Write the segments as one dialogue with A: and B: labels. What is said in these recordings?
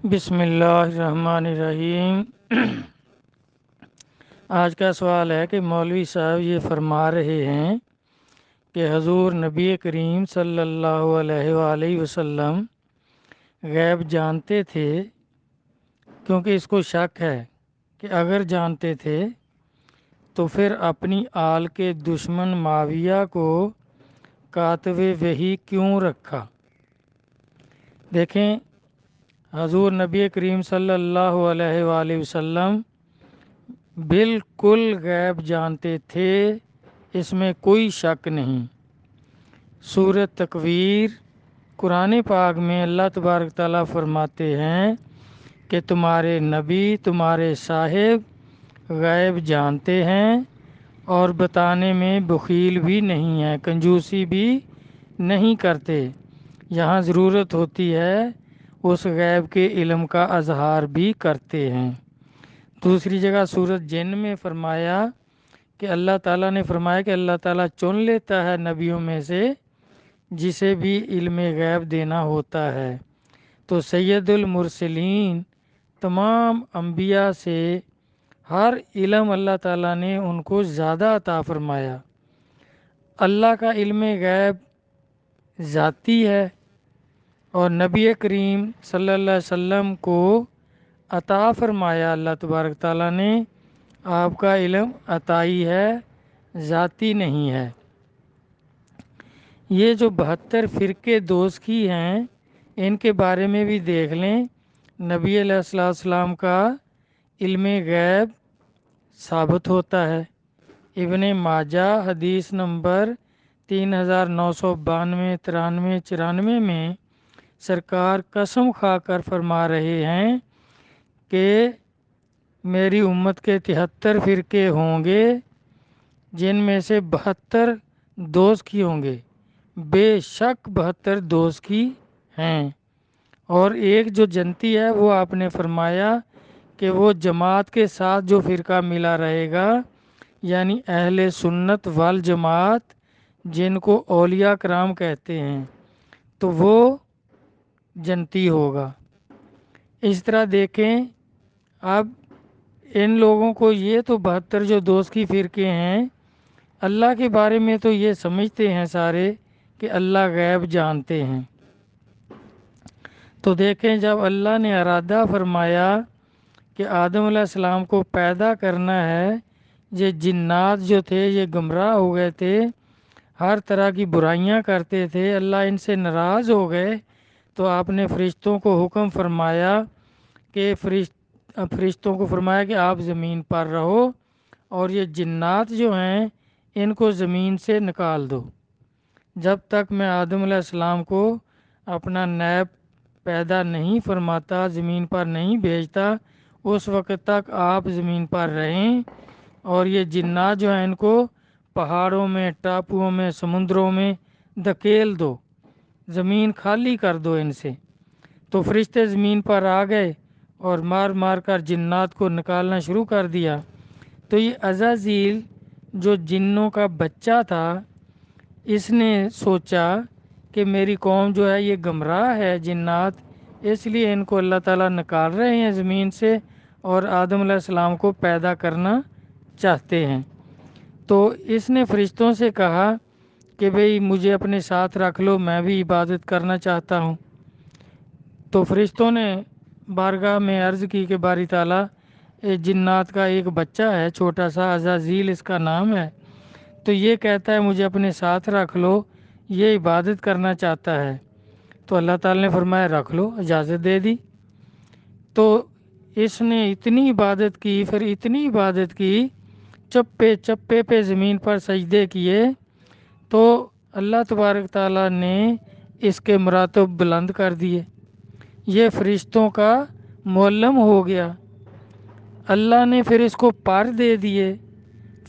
A: بسم اللہ الرحمن الرحیم۔ آج کا سوال ہے کہ مولوی صاحب یہ فرما رہے ہیں کہ حضور نبی کریم صلی اللہ علیہ وآلہ وسلم غیب جانتے تھے، کیونکہ اس کو شک ہے کہ اگر جانتے تھے تو پھر اپنی آل کے دشمن معاویہ کو کاتب وحی کیوں رکھا۔ دیکھیں، حضور نبی کریم صلی اللہ علیہ وآلہ وسلم بالکل غیب جانتے تھے، اس میں کوئی شک نہیں۔ سورۃ تکویر قرآن پاک میں اللہ تبارک تعالیٰ فرماتے ہیں کہ تمہارے نبی تمہارے صاحب غیب جانتے ہیں اور بتانے میں بخیل بھی نہیں ہیں، کنجوسی بھی نہیں کرتے، یہاں ضرورت ہوتی ہے اس غیب کے علم کا اظہار بھی کرتے ہیں۔ دوسری جگہ سورۃ جن میں فرمایا کہ اللہ تعالیٰ نے فرمایا کہ اللہ تعالیٰ چن لیتا ہے نبیوں میں سے جسے بھی علم غیب دینا ہوتا ہے۔ تو سید المرسلین تمام انبیاء سے ہر علم اللہ تعالیٰ نے ان کو زیادہ عطا فرمایا۔ اللہ کا علم غیب ذاتی ہے اور نبی کریم صلی اللہ علیہ وسلم کو عطا فرمایا اللہ تبارک تعالیٰ نے، آپ کا علم عطائی ہے، ذاتی نہیں ہے۔ یہ جو 72 فرقے دوست کی ہیں، ان کے بارے میں بھی دیکھ لیں، نبی علیہ السلام کا علم غیب ثابت ہوتا ہے۔ ابن ماجہ حدیث نمبر 3992 93 94 میں سرکار قسم کھا کر فرما رہے ہیں کہ میری امت کے 73 فرقے ہوں گے جن میں سے 72 دوست کی ہوں گے، بے شک 72 دوست کی ہیں، اور ایک جو جنتی ہے وہ آپ نے فرمایا کہ وہ جماعت کے ساتھ جو فرقہ ملا رہے گا، یعنی اہل سنت والجماعت جن کو اولیاء کرام کہتے ہیں، تو وہ جنتی ہوگا۔ اس طرح دیکھیں، اب ان لوگوں کو یہ تو 72 جو دوست کی فرقے ہیں، اللہ کے بارے میں تو یہ سمجھتے ہیں سارے کہ اللہ غیب جانتے ہیں۔ تو دیکھیں، جب اللہ نے ارادہ فرمایا کہ آدم علیہ السلام کو پیدا کرنا ہے، یہ جنات جو تھے یہ گمراہ ہو گئے تھے، ہر طرح کی برائیاں کرتے تھے، اللہ ان سے ناراض ہو گئے، تو آپ نے فرشتوں کو حکم فرمایا کہ فرشتوں کو فرمایا کہ آپ زمین پر رہو اور یہ جنات جو ہیں ان کو زمین سے نکال دو، جب تک میں آدم علیہ السلام کو اپنا نیب پیدا نہیں فرماتا، زمین پر نہیں بھیجتا، اس وقت تک آپ زمین پر رہیں، اور یہ جنات جو ہیں ان کو پہاڑوں میں، ٹاپوؤں میں، سمندروں میں دھکیل دو، زمین خالی کر دو ان سے۔ تو فرشتے زمین پر آ گئے اور مار مار کر جنات کو نکالنا شروع کر دیا۔ تو یہ عزازیل جو جنوں کا بچہ تھا، اس نے سوچا کہ میری قوم جو ہے یہ گمراہ ہے جنات، اس لیے ان کو اللہ تعالیٰ نکال رہے ہیں زمین سے اور آدم علیہ السلام کو پیدا کرنا چاہتے ہیں۔ تو اس نے فرشتوں سے کہا کہ بھئی مجھے اپنے ساتھ رکھ لو، میں بھی عبادت کرنا چاہتا ہوں۔ تو فرشتوں نے بارگاہ میں عرض کی کہ باری تعالیٰ، جنات کا ایک بچہ ہے چھوٹا سا، عزازیل اس کا نام ہے، تو یہ کہتا ہے مجھے اپنے ساتھ رکھ لو، یہ عبادت کرنا چاہتا ہے۔ تو اللہ تعالیٰ نے فرمایا رکھ لو، اجازت دے دی۔ تو اس نے اتنی عبادت کی، پھر اتنی عبادت کی، چپے چپے پہ زمین پر سجدے کیے، تو اللہ تبارک تعالیٰ نے اس کے مراتب بلند کر دیے، یہ فرشتوں کا معلم ہو گیا۔ اللہ نے پھر اس کو پر دے دیے،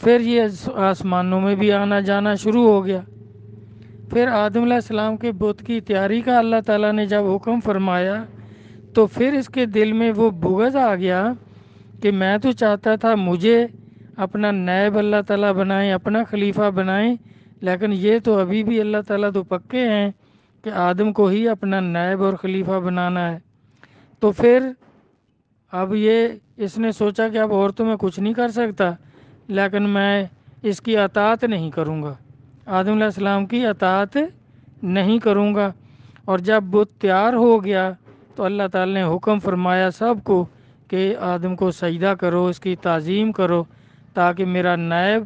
A: پھر یہ آسمانوں میں بھی آنا جانا شروع ہو گیا۔ پھر آدم علیہ السلام کے بت کی تیاری کا اللہ تعالیٰ نے جب حکم فرمایا، تو پھر اس کے دل میں وہ بغض آ گیا کہ میں تو چاہتا تھا مجھے اپنا نائب اللہ تعالیٰ بنائیں، اپنا خلیفہ بنائیں، لیکن یہ تو ابھی بھی اللہ تعالیٰ تو پکے ہیں کہ آدم کو ہی اپنا نائب اور خلیفہ بنانا ہے۔ تو پھر اب یہ اس نے سوچا کہ اب اور تو میں کچھ نہیں کر سکتا، لیکن میں اس کی اطاعت نہیں کروں گا، آدم علیہ السلام کی اطاعت نہیں کروں گا۔ اور جب بت تیار ہو گیا تو اللہ تعالی نے حکم فرمایا سب کو کہ آدم کو سجدہ کرو، اس کی تعظیم کرو، تاکہ میرا نائب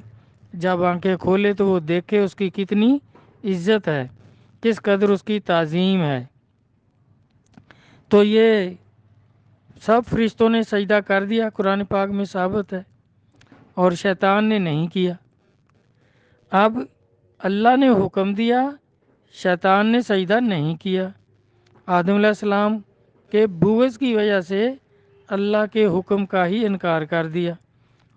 A: جب آنکھیں کھولے تو وہ دیکھے اس کی کتنی عزت ہے، کس قدر اس کی تعظیم ہے۔ تو یہ سب فرشتوں نے سجدہ کر دیا، قرآن پاک میں ثابت ہے، اور شیطان نے نہیں کیا۔ اب اللہ نے حکم دیا، شیطان نے سجدہ نہیں کیا۔ آدم علیہ السلام کے بغض کی وجہ سے اللہ کے حکم کا ہی انکار کر دیا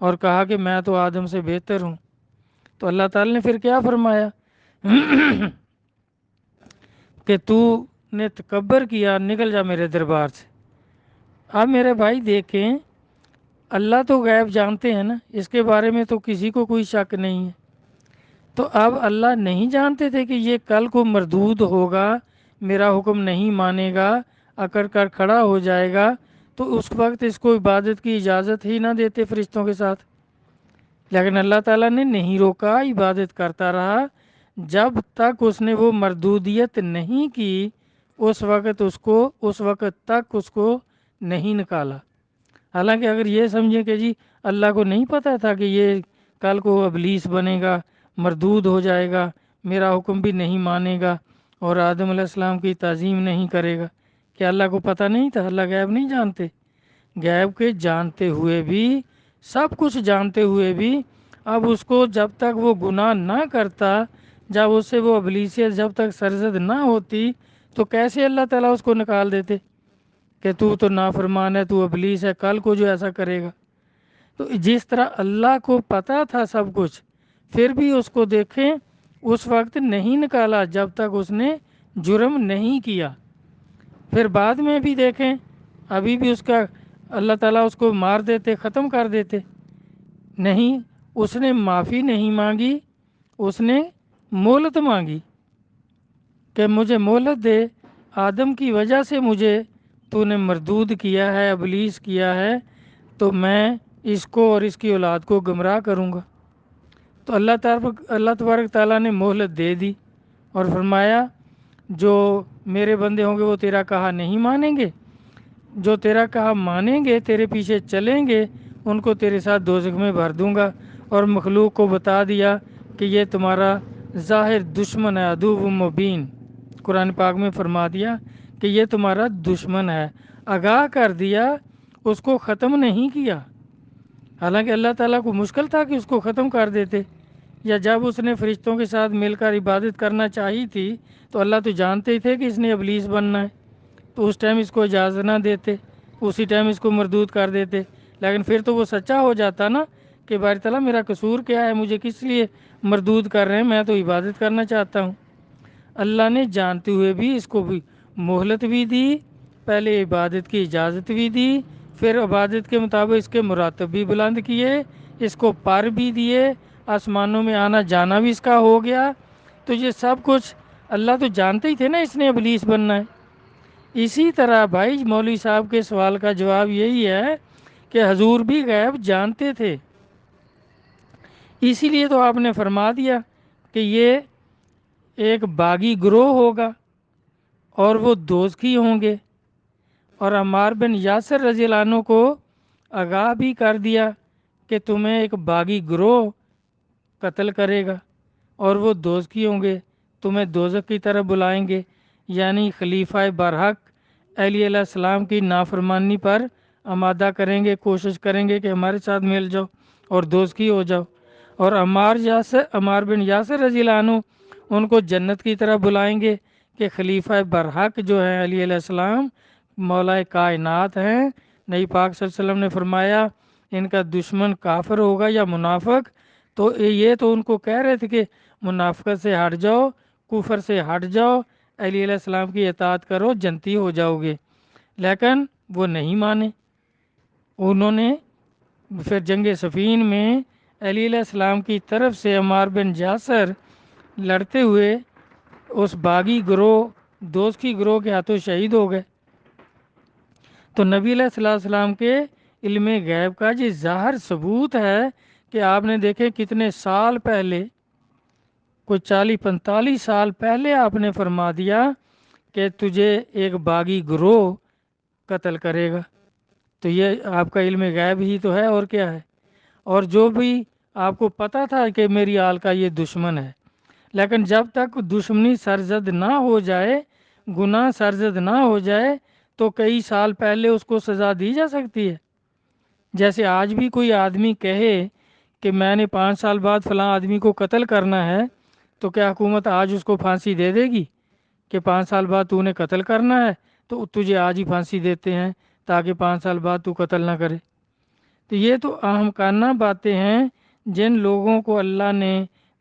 A: اور کہا کہ میں تو آدم سے بہتر ہوں۔ تو اللہ تعالی نے پھر کیا فرمایا کہ تو نے تکبر کیا، نکل جا میرے دربار سے۔ اب میرے بھائی دیکھیں، اللہ تو غیب جانتے ہیں نا، اس کے بارے میں تو کسی کو کوئی شک نہیں ہے۔ تو اب اللہ نہیں جانتے تھے کہ یہ کل کو مردود ہوگا، میرا حکم نہیں مانے گا، اکڑ کر کھڑا ہو جائے گا، تو اس وقت اس کو عبادت کی اجازت ہی نہ دیتے فرشتوں کے ساتھ۔ لیکن اللہ تعالیٰ نے نہیں روکا، عبادت کرتا رہا جب تک اس نے وہ مردودیت نہیں کی، اس وقت تک اس کو نہیں نکالا۔ حالانکہ اگر یہ سمجھیں کہ جی اللہ کو نہیں پتہ تھا کہ یہ کل کو ابلیس بنے گا، مردود ہو جائے گا، میرا حکم بھی نہیں مانے گا اور آدم علیہ السلام کی تعظیم نہیں کرے گا، کیا اللہ کو پتہ نہیں تھا؟ اللہ غیب نہیں جانتے؟ غیب کے جانتے ہوئے بھی، سب کچھ جانتے ہوئے بھی، اب اس کو جب تک وہ گناہ نہ کرتا، جب اس سے وہ ابلیسیت جب تک سرزد نہ ہوتی، تو کیسے اللہ تعالیٰ اس کو نکال دیتے کہ تو نافرمان ہے، تو ابلیس ہے، کل کو جو ایسا کرے گا۔ تو جس طرح اللہ کو پتہ تھا سب کچھ، پھر بھی اس کو دیکھیں اس وقت نہیں نکالا جب تک اس نے جرم نہیں کیا۔ پھر بعد میں بھی دیکھیں، ابھی بھی اس کا اللہ تعالیٰ اس کو مار دیتے، ختم کر دیتے، نہیں، اس نے معافی نہیں مانگی، اس نے مہلت مانگی کہ مجھے مہلت دے، آدم کی وجہ سے مجھے تو نے مردود کیا ہے، ابلیس کیا ہے، تو میں اس کو اور اس کی اولاد کو گمراہ کروں گا۔ تو اللہ تبارک تعالیٰ نے مہلت دے دی اور فرمایا جو میرے بندے ہوں گے وہ تیرا کہا نہیں مانیں گے، جو تیرا کہا مانیں گے، تیرے پیچھے چلیں گے، ان کو تیرے ساتھ دوزخ میں بھر دوں گا۔ اور مخلوق کو بتا دیا کہ یہ تمہارا ظاہر دشمن ہے، عدو مبین، قرآن پاک میں فرما دیا کہ یہ تمہارا دشمن ہے، آگاہ کر دیا، اس کو ختم نہیں کیا۔ حالانکہ اللہ تعالیٰ کو مشکل تھا کہ اس کو ختم کر دیتے، یا جب اس نے فرشتوں کے ساتھ مل کر عبادت کرنا چاہی تھی تو اللہ تو جانتے ہی تھے کہ اس نے ابلیس بننا ہے، تو اس ٹائم اس کو اجازت نہ دیتے، اسی ٹائم اس کو مردود کر دیتے۔ لیکن پھر تو وہ سچا ہو جاتا نا کہ باری تعالیٰ میرا قصور کیا ہے، مجھے کس لیے مردود کر رہے ہیں، میں تو عبادت کرنا چاہتا ہوں۔ اللہ نے جانتے ہوئے بھی اس کو بھی مہلت بھی دی، پہلے عبادت کی اجازت بھی دی، پھر عبادت کے مطابق اس کے مراتب بھی بلند کیے، اس کو پر بھی دیے، آسمانوں میں آنا جانا بھی اس کا ہو گیا۔ تو یہ سب کچھ اللہ تو جانتے ہی تھے نا اس نے ابلیس بننا ہے۔ اسی طرح بھائی مولوی صاحب کے سوال کا جواب یہی ہے کہ حضور بھی غیب جانتے تھے، اسی لیے تو آپ نے فرما دیا کہ یہ ایک باغی گروہ ہوگا اور وہ دوزخی ہوں گے، اور عمار بن یاسر رضی اللہ عنہ کو آگاہ بھی کر دیا کہ تمہیں ایک باغی گروہ قتل کرے گا اور وہ دوزخی ہوں گے، تمہیں دوزخ کی طرف بلائیں گے، یعنی خلیفہ برحق علیہ السلام کی نافرمانی پر آمادہ کریں گے، کوشش کریں گے کہ ہمارے ساتھ مل جاؤ اور دوزخی ہو جاؤ۔ اور عمار بن یاسر رضی اللہ عنہ ان کو جنت کی طرف بلائیں گے کہ خلیفہ برحق جو ہیں علیہ السلام مولا کائنات ہیں، نبی پاک صلی اللہ علیہ وسلم نے فرمایا ان کا دشمن کافر ہوگا یا منافق، تو یہ تو ان کو کہہ رہے تھے کہ منافقت سے ہٹ جاؤ، کفر سے ہٹ جاؤ، علیہ السلام کی اطاعت کرو، جنتی ہو جاؤ گے، لیکن وہ نہیں مانے۔ انہوں نے پھر جنگ صفین میں علیہ السلام کی طرف سے عمار بن یاسر لڑتے ہوئے اس باغی گروہ دوزخی گروہ کے ہاتھوں شہید ہو گئے۔ تو نبی علیہ السلام کے علم غیب کا یہ ظاہر ثبوت ہے کہ آپ نے دیکھے کتنے سال پہلے، کوئی 40-45 سال پہلے آپ نے فرما دیا کہ تجھے ایک باغی گروہ قتل کرے گا۔ تو یہ آپ کا علم غیب ہی تو ہے، اور کیا ہے؟ اور جو بھی آپ کو پتہ تھا کہ میری آل کا یہ دشمن ہے، لیکن جب تک دشمنی سرزد نہ ہو جائے، گناہ سرزد نہ ہو جائے، تو کئی سال پہلے اس کو سزا دی جا سکتی ہے۔ جیسے آج بھی کوئی آدمی کہے کہ میں نے 5 سال بعد فلاں آدمی کو قتل کرنا ہے، تو کیا حکومت آج اس کو پھانسی دے دے گی کہ 5 سال بعد تو نے قتل کرنا ہے تو تجھے آج ہی پھانسی دیتے ہیں تاکہ 5 سال بعد تو قتل نہ کرے؟ تو یہ تو احمقانہ باتیں ہیں جن لوگوں کو اللہ نے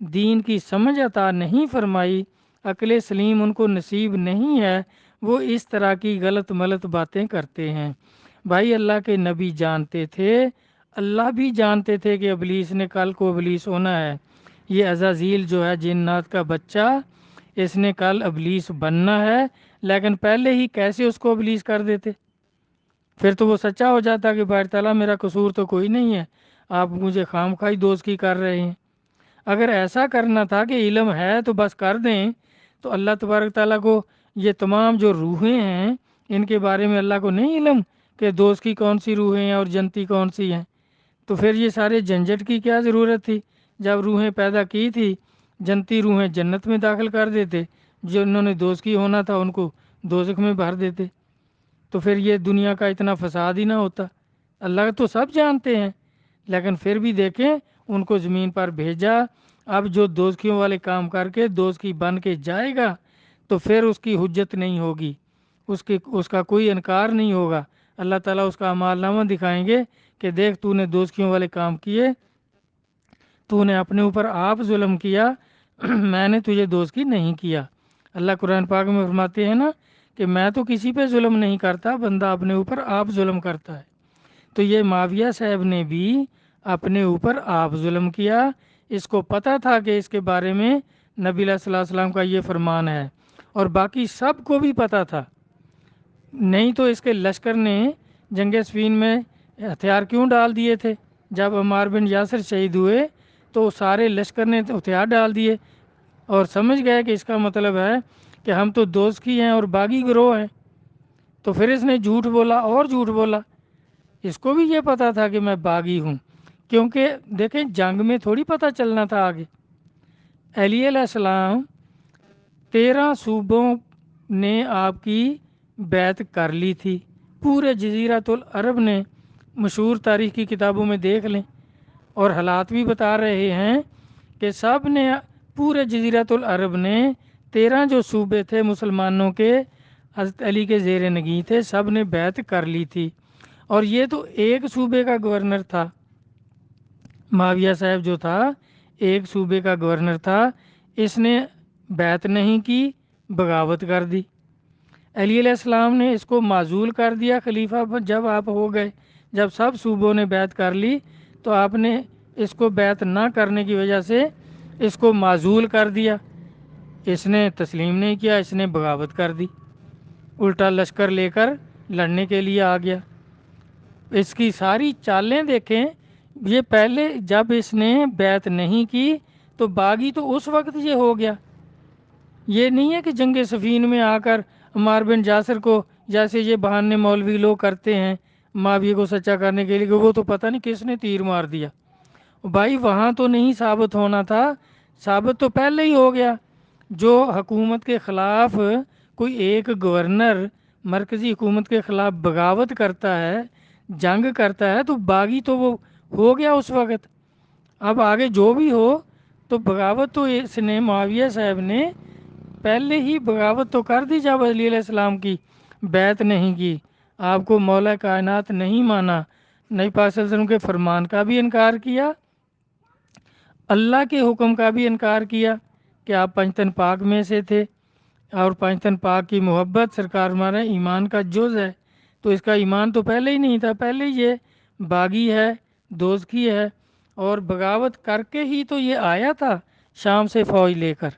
A: دین کی سمجھ عطا نہیں فرمائی، عقل سلیم ان کو نصیب نہیں ہے، وہ اس طرح کی غلط ملط باتیں کرتے ہیں۔ بھائی اللہ کے نبی جانتے تھے، اللہ بھی جانتے تھے کہ ابلیس نے کل کو ابلیس ہونا ہے، یہ عزازیل جو ہے جنات کا بچہ، اس نے کل ابلیس بننا ہے، لیکن پہلے ہی کیسے اس کو ابلیس کر دیتے؟ پھر تو وہ سچا ہو جاتا کہ باری تعالیٰ میرا قصور تو کوئی نہیں ہے، آپ مجھے خام خواہی دوزخی کر رہے ہیں۔ اگر ایسا کرنا تھا کہ علم ہے تو بس کر دیں، تو اللہ تبارک تعالیٰ کو یہ تمام جو روحیں ہیں ان کے بارے میں اللہ کو نہیں علم کہ دوزخی کون سی روحیں ہیں اور جنتی کون سی ہیں؟ تو پھر یہ سارے جھنجھٹ کی کیا ضرورت تھی؟ جب روحیں پیدا کی تھی، جنتی روحیں جنت میں داخل کر دیتے، جو انہوں نے دوزخی ہونا تھا ان کو دوزخ میں بھر دیتے، تو پھر یہ دنیا کا اتنا فساد ہی نہ ہوتا۔ اللہ تو سب جانتے ہیں، لیکن پھر بھی دیکھیں ان کو زمین پر بھیجا۔ اب جو دوزخیوں والے کام کر کے دوزخی بن کے جائے گا تو پھر اس کی حجت نہیں ہوگی، اس کا کوئی انکار نہیں ہوگا۔ اللہ تعالیٰ اس کا اعمال نامہ دکھائیں گے کہ دیکھ تو نے دوزخیوں والے کام کیے، تو نے اپنے اوپر آپ ظلم کیا، میں نے تجھے دوزخی نہیں کیا۔ اللہ قرآن پاک میں فرماتے ہیں نا کہ میں تو کسی پہ ظلم نہیں کرتا، بندہ اپنے اوپر آپ ظلم کرتا ہے۔ تو یہ معاویہ صاحب نے بھی اپنے اوپر آپ ظلم کیا، اس کو پتہ تھا کہ اس کے بارے میں نبی علیہ السلام کا یہ فرمان ہے، اور باقی سب کو بھی پتہ تھا، نہیں تو اس کے لشکر نے جنگ صفین میں ہتھیار کیوں ڈال دیے تھے؟ جب عمار بن یاسر شہید ہوئے تو سارے لشکر نے ہتھیار ڈال دیے اور سمجھ گئے کہ اس کا مطلب ہے کہ ہم تو دوزخی ہیں اور باغی گروہ ہیں۔ تو پھر اس نے جھوٹ بولا اور جھوٹ بولا، اس کو بھی یہ پتا تھا کہ میں باغی ہوں، کیونکہ دیکھیں جنگ میں تھوڑی پتہ چلنا تھا آگے۔ علی علیہ السلام 13 صوبوں نے آپ کی بیعت کر لی تھی، پورے جزیرۃ العرب نے، مشہور تاریخ کی کتابوں میں دیکھ لیں، اور حالات بھی بتا رہے ہیں کہ سب نے، پورے جزیرۃ العرب نے 13 جو صوبے تھے مسلمانوں کے حضرت علی کے زیر نگیں تھے، سب نے بیعت کر لی تھی۔ اور یہ تو ایک صوبے کا گورنر تھا، معاویہ صاحب جو تھا ایک صوبے کا گورنر تھا، اس نے بیعت نہیں کی، بغاوت کر دی۔ علی علیہ السلام نے اس کو معزول کر دیا خلیفہ جب آپ ہو گئے، جب سب صوبوں نے بیعت کر لی تو آپ نے اس کو بیعت نہ کرنے کی وجہ سے اس کو معزول کر دیا، اس نے تسلیم نہیں کیا، اس نے بغاوت کر دی، الٹا لشکر لے کر لڑنے کے لیے آ گیا۔ اس کی ساری چالیں دیکھیں، یہ پہلے جب اس نے بیعت نہیں کی تو باغی تو اس وقت یہ ہو گیا، یہ نہیں ہے کہ جنگ صفین میں آ کر عمار بن یاسر کو، جیسے یہ بہانے مولوی لوگ کرتے ہیں معاویہ کو سچا کرنے کے لیے کہ وہ تو پتہ نہیں کس نے تیر مار دیا۔ بھائی وہاں تو نہیں ثابت ہونا تھا، ثابت تو پہلے ہی ہو گیا۔ جو حکومت کے خلاف کوئی ایک گورنر مرکزی حکومت کے خلاف بغاوت کرتا ہے، جنگ کرتا ہے، تو باغی تو وہ ہو گیا اس وقت۔ اب آگے جو بھی ہو، تو بغاوت تو اس نے، معاویہ صاحب نے پہلے ہی بغاوت تو کر دی جب علی علیہ السلام کی بیعت نہیں کی، آپ کو مولا کائنات نہیں مانا، نبی پاک صلی اللہ علیہ وسلم کے فرمان کا بھی انکار کیا، اللہ کے حکم کا بھی انکار کیا کہ آپ پنجتن پاک میں سے تھے، اور پنجتن پاک کی محبت سرکار ہمارا ایمان کا جز ہے، تو اس کا ایمان تو پہلے ہی نہیں تھا، پہلے یہ باغی ہے، دوزخی ہے، اور بغاوت کر کے ہی تو یہ آیا تھا شام سے فوج لے کر،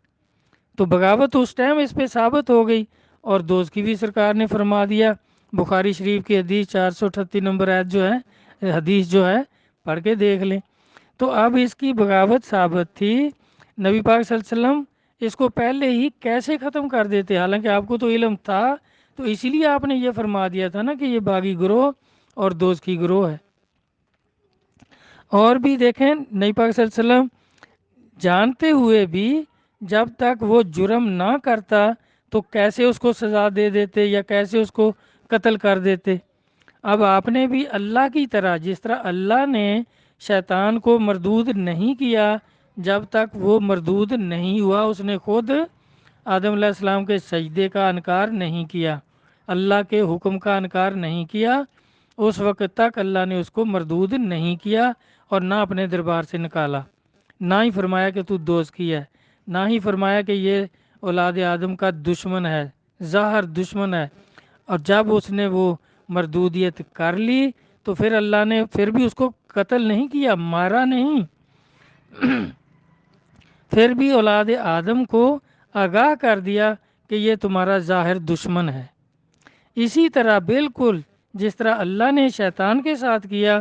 A: تو بغاوت اس ٹائم اس پہ ثابت ہو گئی، اور دوزخی بھی سرکار نے فرما دیا بخاری شریف کی حدیث 438 نمبر آیت جو ہے، حدیث جو ہے پڑھ کے دیکھ لیں۔ تو اب اس کی بغاوت ثابت تھی، نبی پاک صلی اللہ علیہ وسلم اس کو پہلے ہی کیسے ختم کر دیتے، حالانکہ آپ کو تو علم تھا، تو اسی لیے آپ نے یہ فرما دیا تھا نا کہ یہ باغی گروہ اور دوزخی گروہ ہے۔ اور بھی دیکھیں نبی پاک صلی اللہ علیہ وسلم جانتے ہوئے بھی جب تک وہ جرم نہ کرتا تو کیسے اس کو سزا دے دیتے یا کیسے اس کو قتل کر دیتے۔ اب آپ نے بھی اللہ کی طرح، جس طرح اللہ نے شیطان کو مردود نہیں کیا جب تک وہ مردود نہیں ہوا، اس نے خود آدم علیہ السلام کے سجدے کا انکار نہیں کیا، اللہ کے حکم کا انکار نہیں کیا، اس وقت تک اللہ نے اس کو مردود نہیں کیا اور نہ اپنے دربار سے نکالا، نہ ہی فرمایا کہ تو دوزخی ہے، نہ ہی فرمایا کہ یہ اولاد آدم کا دشمن ہے، ظاہر دشمن ہے۔ اور جب اس نے وہ مردودیت کر لی تو پھر اللہ نے پھر بھی اس کو قتل نہیں کیا، مارا نہیں، پھر بھی اولاد آدم کو آگاہ کر دیا کہ یہ تمہارا ظاہر دشمن ہے۔ اسی طرح بالکل جس طرح اللہ نے شیطان کے ساتھ کیا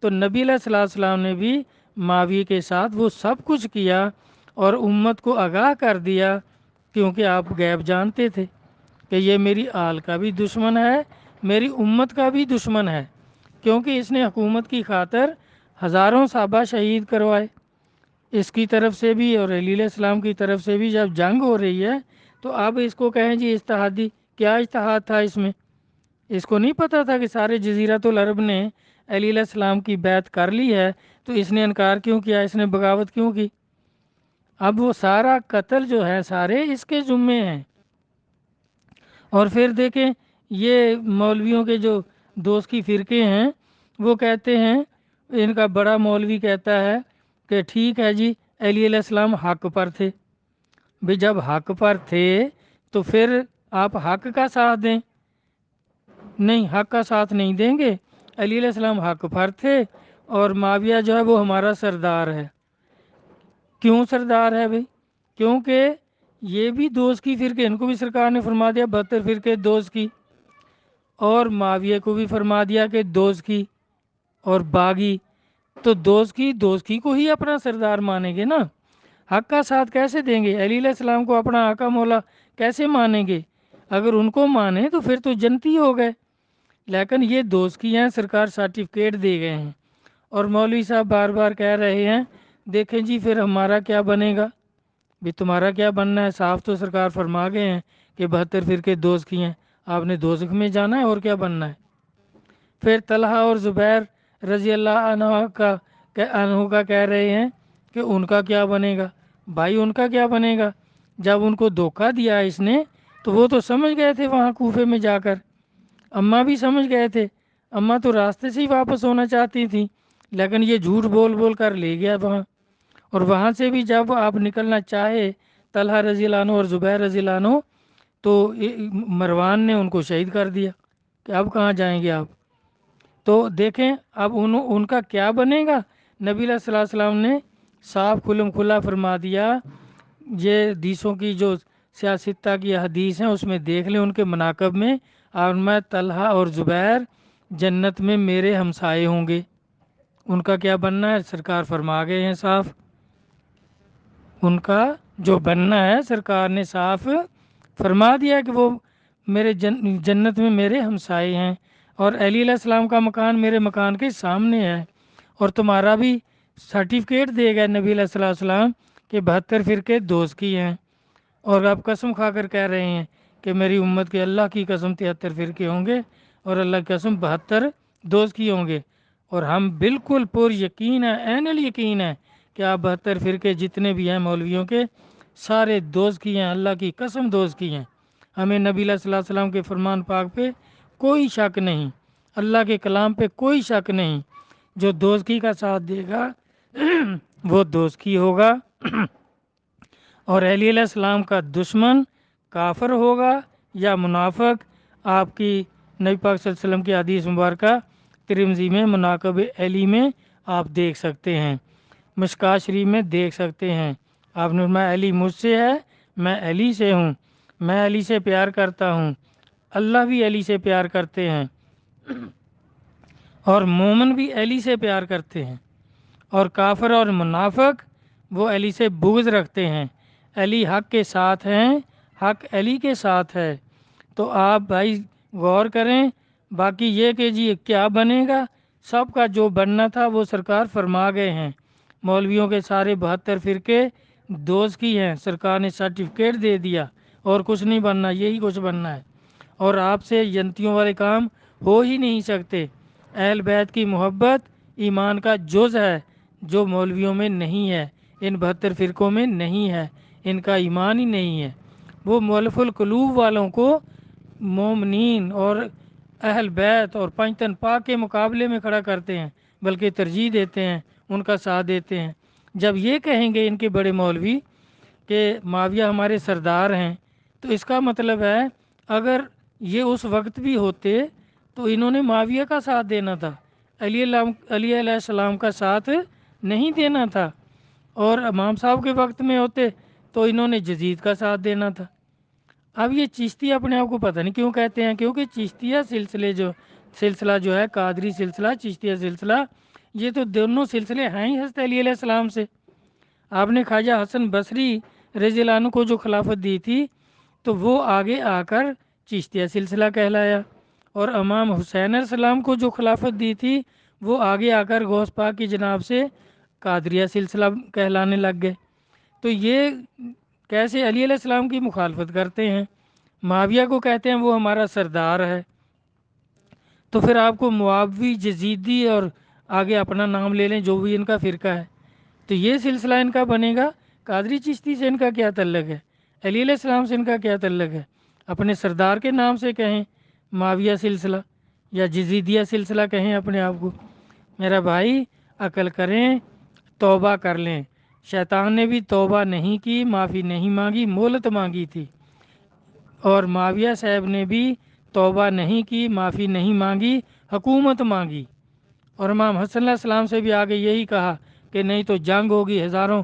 A: تو نبی علیہ السلام نے بھی معاویہ کے ساتھ وہ سب کچھ کیا اور امت کو آگاہ کر دیا، کیونکہ آپ غیب جانتے تھے کہ یہ میری آل کا بھی دشمن ہے، میری امت کا بھی دشمن ہے، کیونکہ اس نے حکومت کی خاطر ہزاروں صحابہ شہید کروائے، اس کی طرف سے بھی اور علی علیہ السلام کی طرف سے بھی۔ جب جنگ ہو رہی ہے تو اب اس کو کہیں جی اجتہادی، کیا اجتہاد تھا اس میں؟ اس کو نہیں پتہ تھا کہ سارے جزیرۃ العرب نے علی علیہ السلام کی بیعت کر لی ہے، تو اس نے انکار کیوں کیا، اس نے بغاوت کیوں کی؟ اب وہ سارا قتل جو ہے سارے اس کے ذمے ہیں۔ اور پھر دیکھیں یہ مولویوں کے جو دوست کی فرقے ہیں، وہ کہتے ہیں، ان کا بڑا مولوی کہتا ہے کہ ٹھیک ہے جی علی علیہ السلام حق پر تھے، بھی جب حق پر تھے تو پھر آپ حق کا ساتھ دیں، نہیں حق کا ساتھ نہیں دیں گے، علی علیہ السلام حق پر تھے اور معاویہ جو ہے وہ ہمارا سردار ہے۔ کیوں سردار ہے بھائی؟ کیونکہ یہ بھی دوست کی فرقے، ان کو بھی سرکار نے فرما دیا 72 فرقے دوست کی، اور معاویہ کو بھی فرما دیا کہ دوست کی اور باغی، تو دوست کی کو ہی اپنا سردار مانیں گے نا، حق کا ساتھ کیسے دیں گے؟ علی علیہ السلام کو اپنا آقا مولا کیسے مانیں گے؟ اگر ان کو مانیں تو پھر تو جنتی ہو گئے، لیکن یہ دوست کی ہیں، سرکار سرٹیفکیٹ دے گئے ہیں، اور مولوی صاحب بار بار کہہ رہے ہیں دیکھیں جی پھر ہمارا کیا بنے گا؟ بھی تمہارا کیا بننا ہے؟ صاف تو سرکار فرما گئے ہیں کہ 72 فرقے دوست کی ہیں، آپ نے دوزخ میں جانا ہے اور کیا بننا ہے؟ پھر طلحہ اور زبیر رضی اللہ عنہ کا کہہ رہے ہیں کہ ان کا کیا بنے گا؟ بھائی ان کا کیا بنے گا؟ جب ان کو دھوکہ دیا اس نے تو وہ تو سمجھ گئے تھے وہاں کوفے میں جا کر، اماں بھی سمجھ گئے تھے، اماں تو راستے سے ہی واپس ہونا چاہتی تھیں، لیکن یہ جھوٹ بول بول کر لے گیا وہاں، اور وہاں سے بھی جب آپ نکلنا چاہے طلحہ رضی اللہ عنہ اور زبیر رضی اللہ عنہ تو مروان نے ان کو شہید کر دیا کہ اب کہاں جائیں گے آپ؟ تو دیکھیں اب ان کا کیا بنے گا؟ نبی علیہ الصلوۃ والسلام نے صاف کھلم کھلا فرما دیا، یہ حدیثوں کی جو سیاستہ کی حدیث ہیں اس میں دیکھ لیں ان کے مناقب میں، اور میں طلحہ اور زبیر جنت میں میرے ہمسائے ہوں گے، ان کا کیا بننا ہے سرکار فرما گئے ہیں صاف، ان کا جو بننا ہے سرکار نے صاف فرما دیا کہ وہ میرے جنت میں میرے ہمسائے ہیں، اور علی علیہ السلام کا مکان میرے مکان کے سامنے ہے، اور تمہارا بھی سرٹیفکیٹ دے گا نبی علیہ السلام کہ 72 فرقے دوست کی ہیں، اور آپ قسم کھا کر کہہ رہے ہیں کہ میری امت کے اللہ کی قسم 73 فرقے ہوں گے اور اللہ کی قسم 72 دوست کی ہوں گے، اور ہم بالکل پر یقین ہے، عین الیقین ہے کہ آپ 72 فرقے جتنے بھی ہیں مولویوں کے سارے دوست کی ہیں، اللہ کی قسم دوست کی ہیں، ہمیں نبی علیہ السلام کے فرمان پاک پہ کوئی شک نہیں، اللہ کے کلام پہ کوئی شک نہیں، جو دوزخی کا ساتھ دے گا وہ دوزخی ہوگا، اور علی علیہ السلام کا دشمن کافر ہوگا یا منافق۔ آپ کی نبی پاک صلی اللہ علیہ وسلم کی حدیث مبارکہ ترمذی میں مناقب علی میں آپ دیکھ سکتے ہیں، مشکوٰۃ شریف میں دیکھ سکتے ہیں، آپ نے فرمایا علی مجھ سے ہے، میں علی سے ہوں، میں علی سے پیار کرتا ہوں، اللہ بھی علی سے پیار کرتے ہیں اور مومن بھی علی سے پیار کرتے ہیں، اور کافر اور منافق وہ علی سے بغض رکھتے ہیں۔ علی حق کے ساتھ ہیں، حق علی کے ساتھ ہے۔ تو آپ بھائی غور کریں۔ باقی یہ کہ جی کیا بنے گا، سب کا جو بننا تھا وہ سرکار فرما گئے ہیں۔ مولویوں کے سارے 72 فرقے دوست کی ہیں، سرکار نے سرٹیفکیٹ دے دیا، اور کچھ نہیں بننا، یہی کچھ بننا ہے۔ اور آپ سے جنتیوں والے کام ہو ہی نہیں سکتے۔ اہل بیت کی محبت ایمان کا جز ہے، جو مولویوں میں نہیں ہے، ان 72 فرقوں میں نہیں ہے، ان کا ایمان ہی نہیں ہے۔ وہ مؤلف القلوب والوں کو مومنین اور اہل بیت اور پنجتن پاک کے مقابلے میں کھڑا کرتے ہیں، بلکہ ترجیح دیتے ہیں، ان کا ساتھ دیتے ہیں۔ جب یہ کہیں گے ان کے بڑے مولوی کہ معاویہ ہمارے سردار ہیں، تو اس کا مطلب ہے اگر یہ اس وقت بھی ہوتے تو انہوں نے معاویہ کا ساتھ دینا تھا، علی علیہ السلام کا ساتھ نہیں دینا تھا۔ اور امام صاحب کے وقت میں ہوتے تو انہوں نے یزید کا ساتھ دینا تھا۔ اب یہ چشتی اپنے آپ کو پتہ نہیں کیوں کہتے ہیں، کیونکہ چشتیہ سلسلہ جو ہے، قادری سلسلہ، چشتیہ سلسلہ، یہ تو دونوں سلسلے ہیں ہی حضرت علی علیہ السلام سے۔ آپ نے خواجہ حسن بصری رضی اللہ عنہ کو جو خلافت دی تھی تو وہ آگے آ کر چشتیہ سلسلہ کہلایا، اور امام حسین علیہ السلام کو جو خلافت دی تھی وہ آگے آ کر غوث پاک کی جناب سے قادریہ سلسلہ کہلانے لگ گئے۔ تو یہ کیسے علی علیہ السلام کی مخالفت کرتے ہیں، معاویہ کو کہتے ہیں وہ ہمارا سردار ہے، تو پھر آپ کو معاوی، یزیدی اور آگے اپنا نام لے لیں جو بھی ان کا فرقہ ہے، تو یہ سلسلہ ان کا بنے گا۔ قادری چشتی سے ان کا کیا تعلق ہے، علی علیہ السلام سے ان کا کیا تعلق ہے؟ اپنے سردار کے نام سے کہیں معاویہ سلسلہ، یا یزیدیہ سلسلہ کہیں اپنے آپ کو۔ میرا بھائی عقل کریں، توبہ کر لیں۔ شیطان نے بھی توبہ نہیں کی، معافی نہیں مانگی، مہلت مانگی تھی، اور معاویہ صاحب نے بھی توبہ نہیں کی، معافی نہیں مانگی، حکومت مانگی۔ اور امام حسن علیہ السلام سے بھی آگے یہی کہا کہ نہیں تو جنگ ہوگی، ہزاروں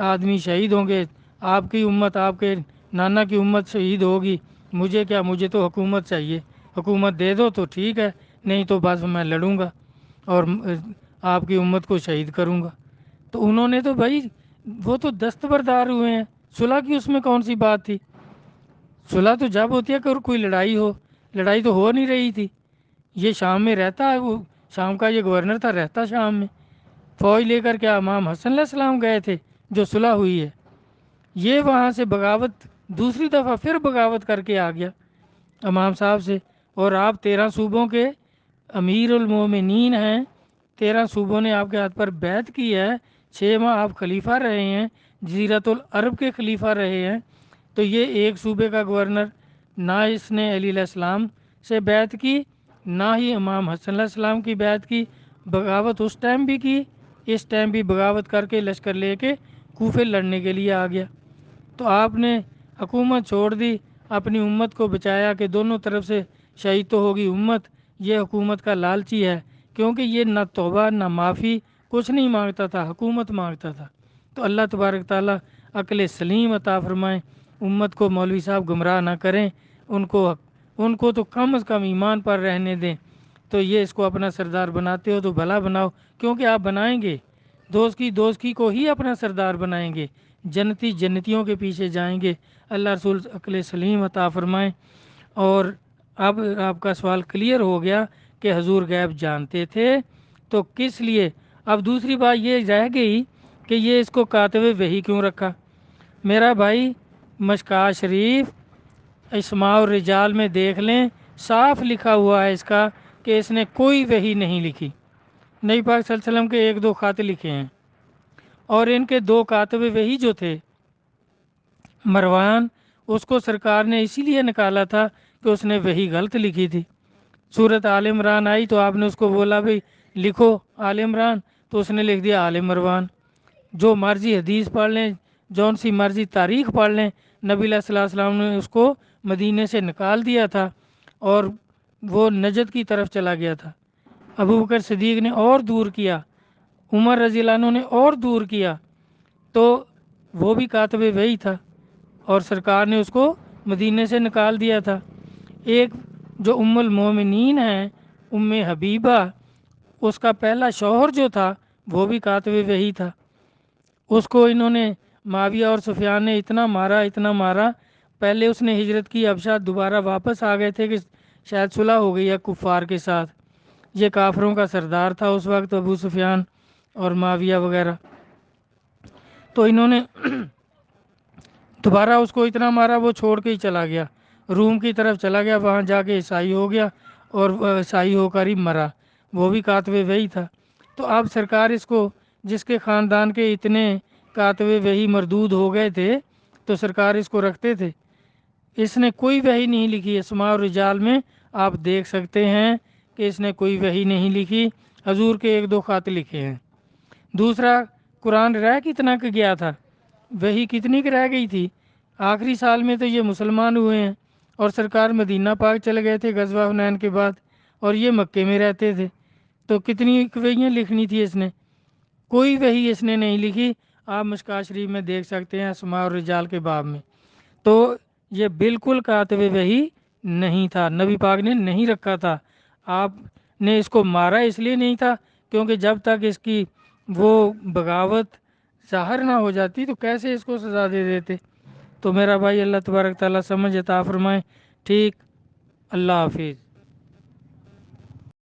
A: آدمی شہید ہوں گے، آپ کی امت، آپ کے نانا کی امت شہید ہوگی، مجھے کیا، مجھے تو حکومت چاہیے، حکومت دے دو تو ٹھیک ہے، نہیں تو بس میں لڑوں گا اور آپ کی امت کو شہید کروں گا۔ تو انہوں نے تو بھائی وہ تو دستبردار ہوئے ہیں، صلح کی اس میں کون سی بات تھی؟ صلح تو جب ہوتی ہے کہ کوئی لڑائی ہو، لڑائی تو ہو نہیں رہی تھی۔ یہ شام میں رہتا ہے، وہ شام کا یہ گورنر تھا، رہتا شام میں، فوج لے کر کیا امام حسن علیہ السلام گئے تھے جو صلح ہوئی ہے؟ یہ وہاں سے بغاوت، دوسری دفعہ پھر بغاوت کر کے آ گیا امام صاحب سے، اور آپ 13 صوبوں کے امیر المومنین ہیں، 13 صوبوں نے آپ کے ہاتھ پر بیعت کی ہے، 6 ماہ آپ خلیفہ رہے ہیں، جزیرۃ العرب کے خلیفہ رہے ہیں، تو یہ ایک صوبے کا گورنر، نہ اس نے علی علیہ السلام سے بیعت کی، نہ ہی امام حسن علیہ السلام کی بیعت کی۔ بغاوت اس ٹائم بھی کی، اس ٹائم بھی بغاوت کر کے لشکر لے کے کوفے لڑنے کے لیے آ گیا۔ تو آپ نے حکومت چھوڑ دی، اپنی امت کو بچایا کہ دونوں طرف سے شہید تو ہوگی امت۔ یہ حکومت کا لالچی ہے، کیونکہ یہ نہ توبہ نہ معافی کچھ نہیں مانگتا تھا، حکومت مانگتا تھا۔ تو اللہ تبارک تعالیٰ عقل سلیم عطا فرمائیں، امت کو مولوی صاحب گمراہ نہ کریں، ان کو تو کم از کم ایمان پر رہنے دیں۔ تو یہ اس کو اپنا سردار بناتے ہو تو بھلا بناؤ، کیونکہ آپ بنائیں گے، دوست کی کو ہی اپنا سردار بنائیں گے، جنتی جنتیوں کے پیچھے جائیں گے۔ اللہ رسول عقل سلیم عطا فرمائیں۔ اور اب آپ کا سوال کلیئر ہو گیا کہ حضور غیب جانتے تھے تو کس لیے۔ اب دوسری بات یہ رہ گئی کہ یہ اس کو کاتب وحی کیوں رکھا؟ میرا بھائی مشکوٰۃ شریف اسماء الرجال میں دیکھ لیں، صاف لکھا ہوا ہے اس کا کہ اس نے کوئی وحی نہیں لکھی۔ نبی پاک صلی اللہ علیہ وسلم کے 1-2 خط لکھے ہیں، اور ان کے 2 کاتب وحی جو تھے، مروان، اس کو سرکار نے اسی لیے نکالا تھا کہ اس نے وحی غلط لکھی تھی۔ صورت آل عمران آئی تو آپ نے اس کو بولا بھائی لکھو آل عمران، تو اس نے لکھ دیا آل مروان۔ جو مرضی حدیث پڑھ لیں، جون سی مرضی تاریخ پڑھ لیں، نبی علیہ الصلوٰۃ والسلام نے اس کو مدینے سے نکال دیا تھا اور وہ نجد کی طرف چلا گیا تھا۔ ابو بکر صدیق نے اور دور کیا، عمر رضی اللہ عنہ نے اور دور کیا، تو وہ بھی کاتب وحی تھا اور سرکار نے اس کو مدینے سے نکال دیا تھا۔ ایک جو ام المومنین ہیں ام حبیبہ، اس کا پہلا شوہر جو تھا وہ بھی کاتب وحی تھا، اس کو انہوں نے معاویہ اور سفیان نے اتنا مارا، پہلے اس نے ہجرت کی، اب شاید دوبارہ واپس آ گئے تھے کہ شاید صلح ہو گئی ہے کفار کے ساتھ۔ یہ کافروں کا سردار تھا اس وقت ابو سفیان اور معاویہ وغیرہ، تو انہوں نے دوبارہ اس کو اتنا مارا وہ چھوڑ کے ہی چلا گیا، روم کی طرف چلا گیا، وہاں جا کے عیسائی ہو گیا اور عیسائی ہو کر ہی مرا، وہ بھی کاتب وحی تھا۔ تو اب سرکار اس کو، جس کے خاندان کے اتنے کاتب وحی مردود ہو گئے تھے تو سرکار اس کو رکھتے تھے؟ اس نے کوئی وحی نہیں لکھی، اسماء الرجال میں آپ دیکھ سکتے ہیں کہ اس نے کوئی وحی نہیں لکھی، حضور کے ایک دو خط لکھے ہیں۔ دوسرا، قرآن رہ کتنا کہ گیا تھا، وحی کتنی کہ رہ گئی تھی؟ آخری سال میں تو یہ مسلمان ہوئے ہیں اور سرکار مدینہ پاک چلے گئے تھے غزوہ حنین کے بعد، اور یہ مکے میں رہتے تھے، تو کتنی وحیاں لکھنی تھی اس نے؟ کوئی وحی اس نے نہیں لکھی۔ آپ مشکوٰۃ شریف میں دیکھ سکتے ہیں اسماء الرجال کے باب میں، تو یہ بالکل کاتب وحی نہیں تھا، نبی پاک نے نہیں رکھا تھا۔ آپ نے اس کو مارا اس لیے نہیں تھا کیونکہ جب تک اس کی وہ بغاوت ظاہر نہ ہو جاتی تو کیسے اس کو سزا دے دیتے؟ تو میرا بھائی اللہ تبارک تعالیٰ سمجھ عطا فرمائے۔ ٹھیک، اللہ حافظ۔